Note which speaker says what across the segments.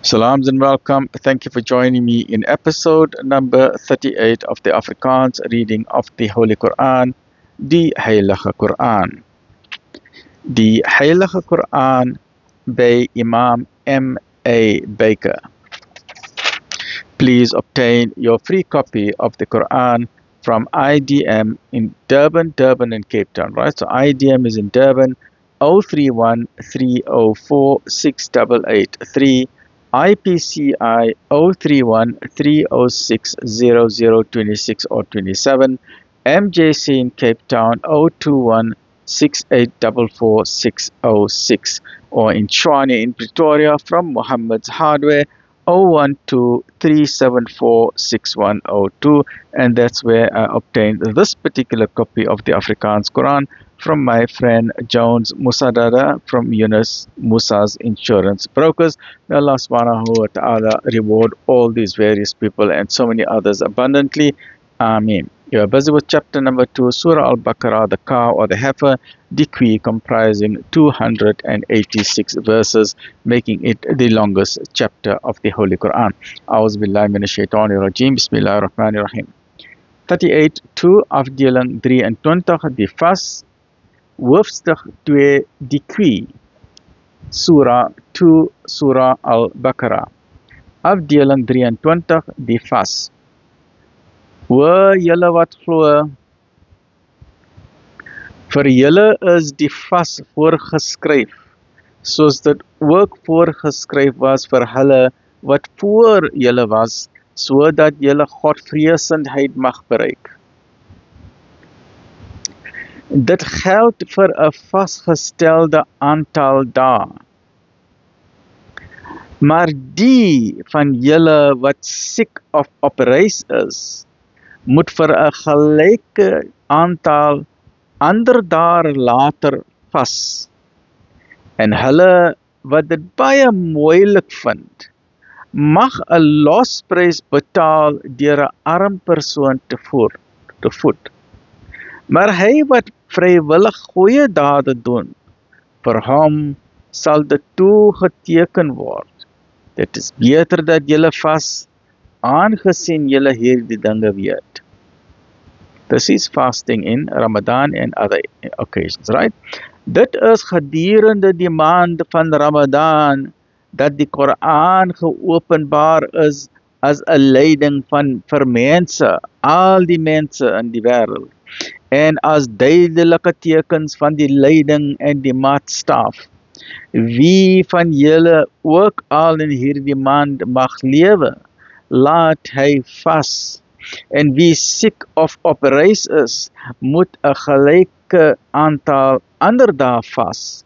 Speaker 1: Salams and welcome. Thank you for joining me in episode number 38 of the Afrikaans reading of the Holy Quran, the Heilige Quran. The Heilige Quran by Imam M.A. Baker. Please obtain your free copy of the Quran from IDM in Durban and Cape Town, right? So IDM is in Durban, 031 304 6883. IPCI 031 306 0026 or 27, MJC in Cape Town 021 6844 606, or in Tshwane in Pretoria from Muhammad's Hardware 012 374 6102, and that's where I obtained this particular copy of the Afrikaans Quran from my friend Jones Musadada from Yunus Musa's Insurance Brokers. May Allah subhanahu wa ta'ala reward all these various people and so many others abundantly. Ameen. You are busy with chapter number 2, Surah Al-Baqarah, the cow or the heifer, decree comprising 286 verses, making it the longest chapter of the Holy Quran. A'udhu billahi minash shaitanir rajim. Bismillahir rahmanir rahim. 38, 2 afdeling 23, die vas, hoofstuk 2, decree, Surah 2, Surah Al-Baqarah. Afdeling 23, die vas. O julle wat glo, vir julle is die vas voorgeskryf, soos dit ook voorgeskryf was vir hulle wat voor julle was, sodat julle Godvreesendheid mag bereik. Dit geld vir 'n vasgestelde aantal dae. Maar die van julle wat siek of op reis is, moet vir 'n gelyke aantal ander dae later vas. En hulle wat dit baie moeilik vind, mag 'n losprys betaal deur 'n arm persoon te voed. Maar hy wat vrywillig goeie dade doen, vir hom sal dit toegeteken word. Dit is beter dat julle vas, aangesien julle hierdie dinge weet. This is fasting in Ramadan and other occasions, right? Dit is gedurende die maand van Ramadan dat die Koran geopenbaar is as 'n leiding vir mense, al die mense in die wêreld, en as duidelike tekens van die leiding en die maatstaf. Wie van julle ook al in hierdie maand mag lewe, laat hy vas. En wie siek of op reis is, moet 'n gelyke aantal ander dae vas.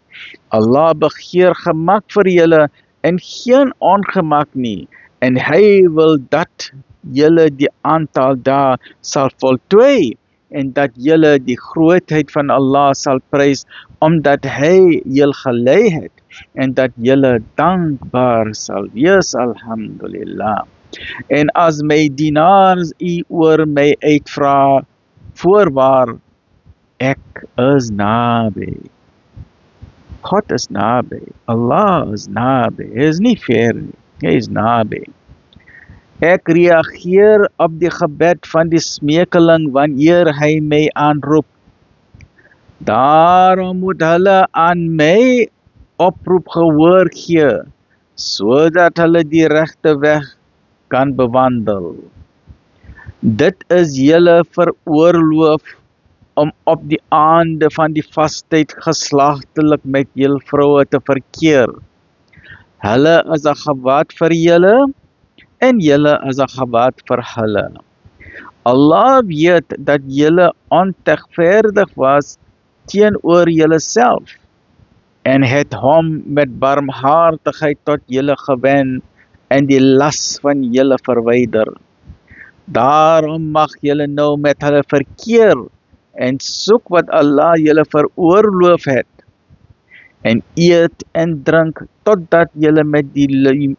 Speaker 1: Allah begeer gemak vir julle en geen ongemak nie, en hy wil dat julle die aantal dae sal voltooi, en dat julle die grootheid van Allah sal prys, omdat hy julle gelei het, en dat julle dankbaar sal wees. Alhamdulillah. En as my dienaars u oor my uitvra, voorwaar, ek is naby. God is naby. Allah is naby. Hy is nie ver nie. Hy is naby. Ek reageer op die gebed van die smekeling wanneer hy my aanroep. Daarom moet hulle aan my oproep gehoor gee, sodat hulle die regte weg kan bewandel. Dit is julle veroorloof om op die aande van die vastyd geslagtelik met julle vroue te verkeer. Hulle is 'n gewaad vir julle, en julle is 'n gewaad vir hulle. Allah weet dat julle onregverdig was teenoor julle self, en het hom met barmhartigheid tot julle gewen, en die las van julle verwyder. Daarom mag julle nou met hulle verkeer, en soek wat Allah julle veroorloof het, en eet en drink, totdat julle met die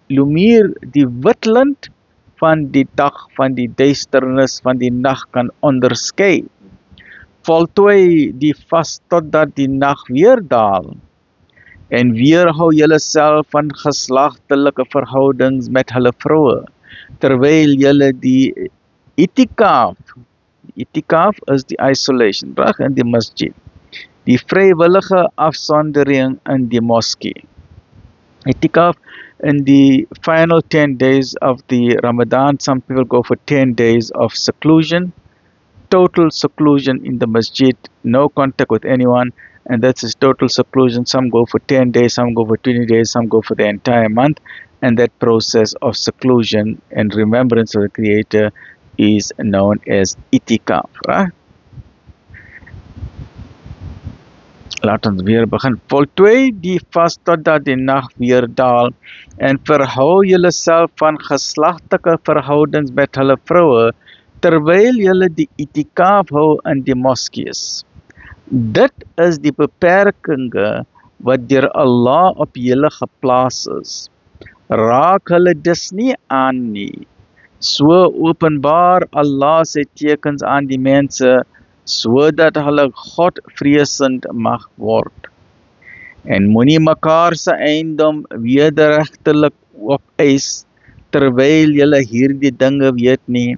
Speaker 1: lumier, die wit lint, van die dag van die duisternis van die nag kan onderskei. Voltooi die vas totdat die nag weer daal, En weerhou julle self van geslagtelike verhoudings met hulle vroue, terwyl julle die itikaf is die isolation, reg, in die masjid, die vrywillige afsondering in die moskee. Itikaf in the final 10 days of the Ramadan, some people go for 10 days of seclusion, total seclusion in the masjid, no contact with anyone, and that's his total seclusion. Some go for 10 days, some go for 20 days, some go for the entire month, and that process of seclusion and remembrance of the Creator is known as itikaf, right? Laat ons weer begin. Voltooi die vas totdat die nag weer daal en verhou julleself van geslagtelike verhoudings met hulle vroue terwyl julle die itikaf hou in die moskees. Dit is die beperkinge wat deur Allah op julle geplaas is. Raak hulle dus nie aan nie. So openbaar Allah sy tekens aan die mense sodat hulle Godvreesend mag word. En moenie mekaar se eiendom wederregtelik opeis terwyl julle hierdie dinge weet nie.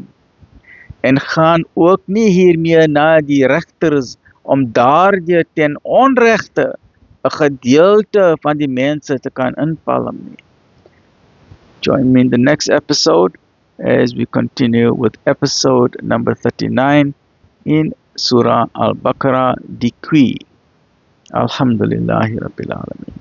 Speaker 1: En gaan ook nie hiermee na die regters om daardie ten onregte 'n gedeelte van die mense te kan inpalm nie. Join me in the next episode as we continue with episode number 39 in Surah Al-Baqarah decree. Alhamdulillahi Rabbil Alameen.